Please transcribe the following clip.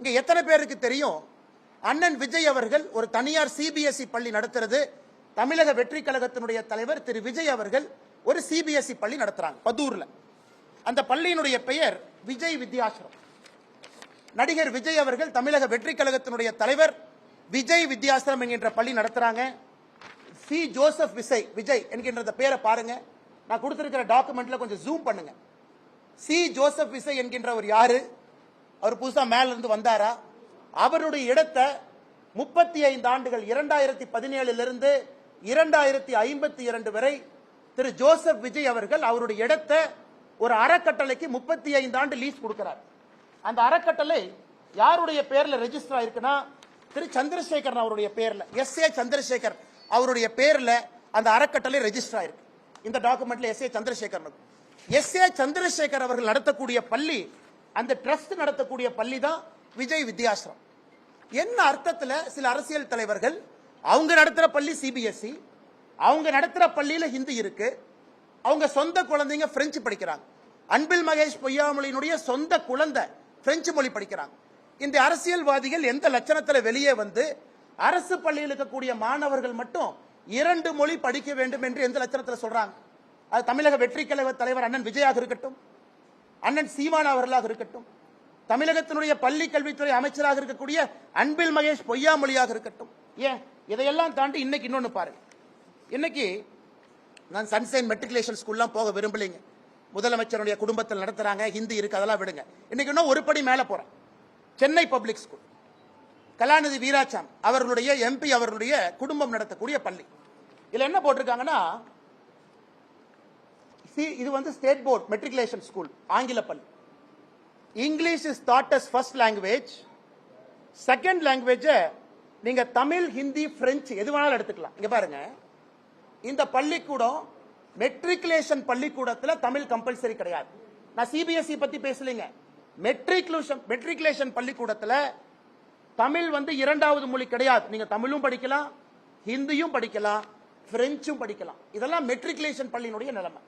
இங்க எத்தனை பேருக்கு தெரியும் அண்ணன் விஜய் அவர்கள் ஒரு தனியார் சிபிஎஸ்இ பள்ளி நடத்துறது, தமிழக வெற்றி கழகத்தினுடைய தலைவர் திரு விஜய் அவர்கள் ஒரு சிபிஎஸ்இ பள்ளி நடத்துறாங்க பதூர்ல. அந்த பள்ளியினுடைய பெயர் விஜய் வித்யாசிரம். நடிகர் விஜய் அவர்கள் தமிழக வெற்றி கழகத்தினுடைய தலைவர் விஜய் வித்யாசிரம் என்கின்ற பள்ளி நடத்துறாங்க. சி ஜோசப் விஜய் என்கின்ற பேரை பாருங்க, நான் கொடுத்திருக்கிற டாக்குமெண்ட்ல கொஞ்சம் ஜூம் பண்ணுங்க. சி ஜோசப் விஜய் என்கின்றவர் யாரு? அவர் புதுசா மேல இருந்து வந்தாரா? அவருடைய இடத்தை 35 ஆண்டுகள் 2017 இருந்து 2052 வரை திரு ஜோசப் விஜய் அவர்கள் அவருடைய இடத்தை ஒரு அறக்கட்டளைக்கு 35 ஆண்டு லீஸ் கொடுக்கிறார். அந்த அறக்கட்டளை யாருடைய பேர்ல ரெஜிஸ்டர் ஆயிருக்குன்னா திரு சந்திரசேகர் அவருடைய பேர்ல, SA சந்திரசேகர் அவருடைய பேர்ல அந்த அறக்கட்டளை ரெஜிஸ்டர் ஆயிருக்கு. இந்த டாக்குமெண்ட்ல SA சந்திரசேகர் அவர்கள் நடத்தக்கூடிய பள்ளி, அந்த ட்ரஸ்ட் நடத்தக்கூடிய பள்ளி தான் விஜய் வித்யாசிரம். என்ன அர்த்தத்தில் சில அரசியல் தலைவர்கள் அவங்க நடத்துற பள்ளி சிபிஎஸ்இ, அவங்க நடத்துற பள்ளியில ஹிந்தி இருக்கு, அவங்க சொந்த குழந்தைங்க பிரெஞ்சு படிக்கிறாங்க. அன்பில் மகேஷ் பொய்யாமொழியினுடைய சொந்த குழந்தை பிரெஞ்சு மொழி படிக்கிறாங்க. இந்த அரசியல்வாதிகள் எந்த லட்சணத்தில் வெளியே வந்து அரசு பள்ளியில் இருக்கக்கூடிய மாணவர்கள் மட்டும் 2 மொழி படிக்க வேண்டும் என்று எந்த லட்சணத்தில் சொல்றாங்க? அது தமிழக வெற்றி கழக தலைவர் அண்ணன் விஜயாக இருக்கட்டும், அண்ணன் சீமான் அவர்களாக இருக்கட்டும், தமிழகத்தினுடைய பள்ளி கல்வித்துறை அமைச்சராக இருக்கக்கூடிய அன்பில் மகேஷ் பொய்யாமொழியாக இருக்கட்டும். ஏன் இதையெல்லாம் தாண்டி இன்னைக்கு இன்னொன்னு பாருங்க. இன்னைக்கு நான் சன்சைன் மெட்ரிகுலேஷன் ஸ்கூல்லாம் போக விரும்பலைங்க. முதலமைச்சருடைய குடும்பத்தில் நடத்துறாங்க, ஹிந்தி இருக்கு, அதெல்லாம் விடுங்க. இன்னைக்கு இன்னும் ஒரு படி மேல போறேன். சென்னை பப்ளிக் ஸ்கூல், கலாநிதி வீராசாமி அவர்களுடைய MP அவர்களுடைய குடும்பம் நடத்தக்கூடிய பள்ளி. இதுல என்ன போட்டிருக்காங்கன்னா, இது வந்து ஸ்டேட் போர்ட் மெட்ரிகுலேஷன் ஸ்கூல், ஆங்கில பள்ளி. English is taught as first language, second language நீங்க தமிழ், ஹிந்தி, பிரெஞ்சு எது வேணாலும் எடுத்துக்கலாம். இங்க பாருங்க, இந்த பள்ளிக்கூடம் மெட்ரிகுலேஷன் பள்ளிக்கூடத்துல தமிழ் கம்பல்சரி கிடையாது. நான் சிபிஎஸ்இ பத்தி பேசலீங்க. மெட்ரிகுலேஷன் பள்ளிக்கூடத்துல தமிழ் வந்து 2வது மொழி கிடையாது. நீங்க தமிழும் படிக்கலாம், ஹிந்தியும் படிக்கலாம், பிரெஞ்சும் படிக்கலாம். இதெல்லாம் மெட்ரிகுலேஷன் பள்ளியினுடைய நிலைமை.